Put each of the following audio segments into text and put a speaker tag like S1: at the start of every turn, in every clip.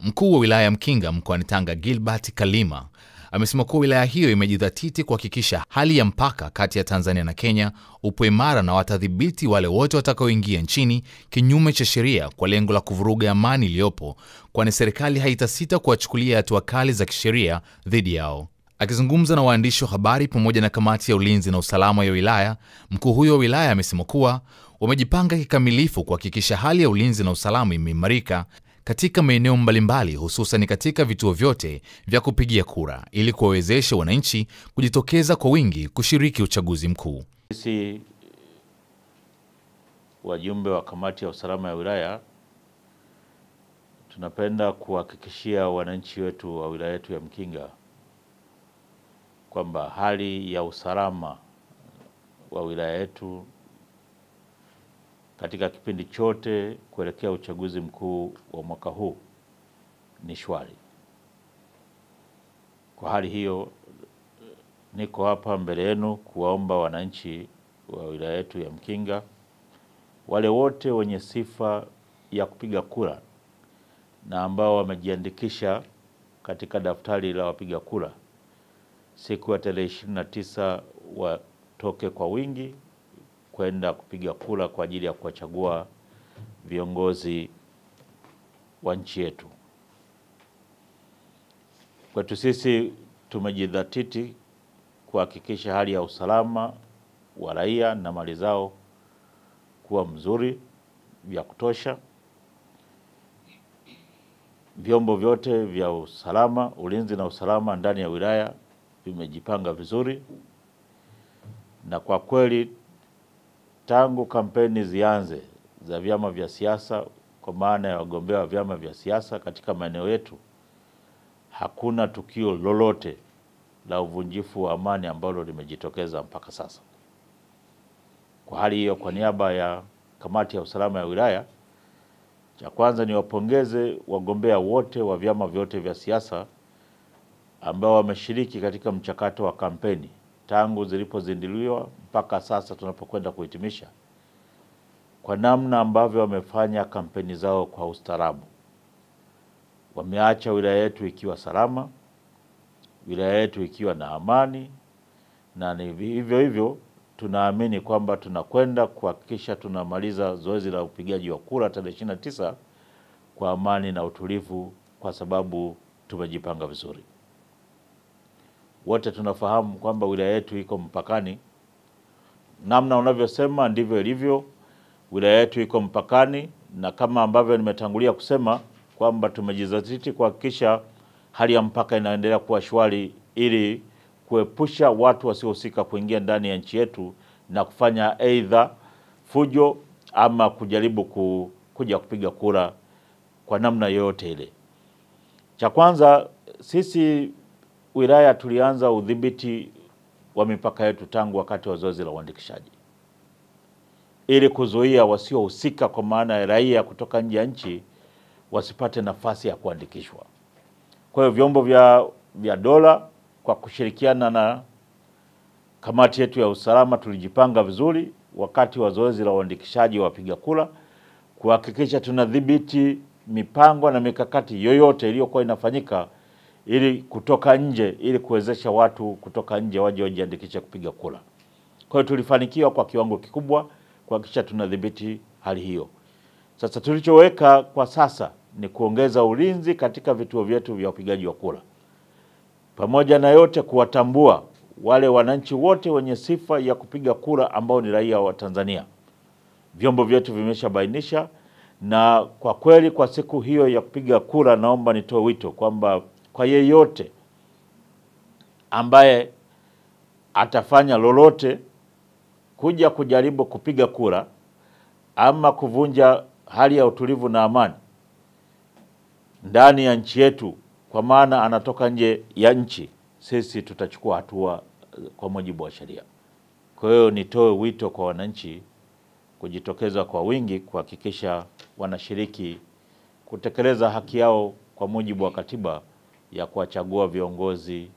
S1: Mkuu wa wilaya ya Mkinga mkoani Tanga, Gilbert Kalima, amesema kuwa wilaya hiyo imejidhatiti kuhakikisha hali ya mpaka kati ya Tanzania na Kenya upo imara na watadhibiti wale wote watakaoingia nchini kinyume cha sheria kwa lengo la kuvuruga amani iliyopo, kwani serikali haitasita kuwachukulia hatua kali za kisheria dhidi yao. Akizungumza na waandishi wa habari pamoja na kamati ya ulinzi na usalama ya wilaya, mkuu huyo wa wilaya amesema kuwa wamejipanga kikamilifu kuhakikisha hali ya ulinzi na usalama imeimarika katika maeneo mbalimbali, hususan katika vituo vyote vya kupigia kura ili kuwawezesha wananchi kujitokeza kwa wingi kushiriki uchaguzi mkuu.
S2: Sisi wajumbe wa kamati ya usalama ya wilaya tunapenda kuhakikishia wananchi wetu wa wilaya yetu ya Mkinga kwamba hali ya usalama wa wilaya yetu katika kipindi chote kuelekea uchaguzi mkuu wa mwaka huu ni shwari. Kwa hali hiyo, niko hapa mbele yenu kuwaomba wananchi wa wilaya yetu ya Mkinga, wale wote wenye sifa ya kupiga kura na ambao wamejiandikisha katika daftari la wapiga kura, siku ya tarehe 29 watoke kwa wingi kwenda kupiga kura kwa ajili ya kuwachagua viongozi wa nchi yetu. Kwetu sisi tumejidhatiti kuhakikisha hali ya usalama wa raia na mali zao kuwa mzuri vya kutosha. Vyombo vyote vya usalama, ulinzi na usalama ndani ya wilaya vimejipanga vizuri, na kwa kweli tangu kampeni zianze za vyama vya siasa, kwa maana ya wagombea wa vyama vya siasa katika maeneo yetu, hakuna tukio lolote la uvunjifu wa amani ambalo limejitokeza mpaka sasa. Kwa hali hiyo, kwa niaba ya kamati ya usalama ya wilaya, cha kwanza ni wapongeze wagombea wote wa vyama vyote vya siasa ambao wameshiriki katika mchakato wa kampeni tangu zilipozinduliwa mpaka sasa tunapokwenda kuhitimisha, kwa namna ambavyo wamefanya kampeni zao kwa ustaarabu. Wameacha wilaya yetu ikiwa salama, wilaya yetu ikiwa na amani, na ni hivyo hivyo tunaamini kwamba tunakwenda kuhakikisha tunamaliza zoezi la upigaji wa kura tarehe 29 kwa amani na utulivu, kwa sababu tumejipanga vizuri. Wote tunafahamu kwamba wilaya yetu iko mpakani. Namna unavyosema ndivyo ilivyo. Wilaya yetu iko mpakani, na kama ambavyo nimetangulia kusema kwamba tumejizatiti kuhakikisha hali ya mpaka inaendelea kuwa shwari ili kuepusha watu wasiohusika kuingia ndani ya nchi yetu na kufanya aidha fujo ama kujaribu kuja kupiga kura kwa namna yoyote ile. Cha kwanza, sisi wilaya tulianza udhibiti wa mipaka yetu tangu wakati wa zoezi la uandikishaji, ili kuzuia wasiohusika, kwa maana ya raia kutoka nje ya nchi, wasipate nafasi ya kuandikishwa. Kwa hiyo vyombo vya dola kwa kushirikiana na kamati yetu ya usalama tulijipanga vizuri wakati wa zoezi la uandikishaji wa wapiga kura kuhakikisha tunadhibiti mipango na mikakati yoyote iliyokuwa inafanyika ili kutoka nje, ili kuwezesha watu kutoka nje waje wajiandikishe kupiga kura. Kwa hiyo tulifanikiwa kwa kiwango kikubwa kuhakikisha tunadhibiti hali hiyo. Sasa tulichoweka kwa sasa ni kuongeza ulinzi katika vituo vyetu vya upigaji wa kura. Pamoja na yote, kuwatambua wale wananchi wote wenye sifa ya kupiga kura ambao ni raia wa Tanzania. Vyombo vyetu vimeshabainisha, na kwa kweli kwa siku hiyo ya kupiga kura, naomba nitoe wito kwamba kwa yeyote ambaye atafanya lolote kuja kujaribu kupiga kura ama kuvunja hali ya utulivu na amani ndani ya nchi yetu, kwa maana anatoka nje ya nchi, sisi tutachukua hatua kwa mujibu wa sheria. Kwa hiyo nitoe wito kwa wananchi kujitokeza kwa wingi kuhakikisha wanashiriki kutekeleza haki yao kwa mujibu wa katiba ya kuwachagua viongozi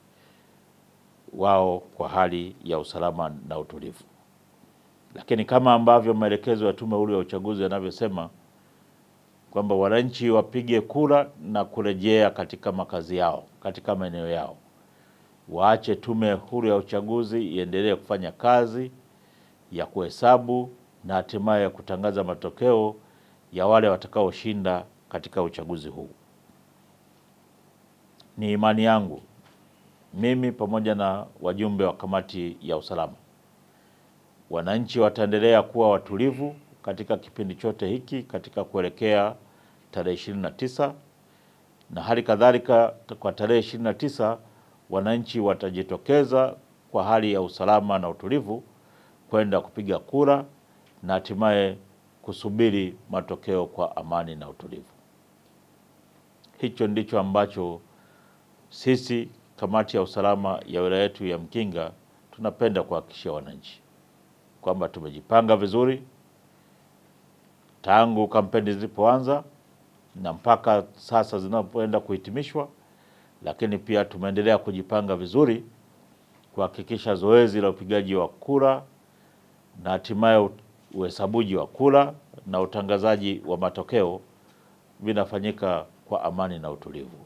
S2: wao kwa hali ya usalama na utulivu. Lakini kama ambavyo maelekezo ya Tume Huru ya Uchaguzi yanavyosema, kwamba wananchi wapige kura na kurejea katika makazi yao, katika maeneo yao. Waache Tume Huru ya Uchaguzi iendelee kufanya kazi ya kuhesabu na hatimaye kutangaza matokeo ya wale watakaoshinda katika uchaguzi huu. Ni imani yangu mimi pamoja na wajumbe wa kamati ya usalama, wananchi wataendelea kuwa watulivu katika kipindi chote hiki katika kuelekea tarehe 29, na hali kadhalika kwa tarehe 29 wananchi watajitokeza kwa hali ya usalama na utulivu kwenda kupiga kura na hatimaye kusubiri matokeo kwa amani na utulivu. Hicho ndicho ambacho sisi kamati ya usalama ya wilaya yetu ya Mkinga tunapenda kuhakikishia wananchi kwamba tumejipanga vizuri tangu kampeni zilipoanza na mpaka sasa zinapoenda kuhitimishwa, lakini pia tumeendelea kujipanga vizuri kuhakikisha zoezi la upigaji wa kura na hatimaye uhesabuji wa kura na utangazaji wa matokeo vinafanyika kwa amani na utulivu.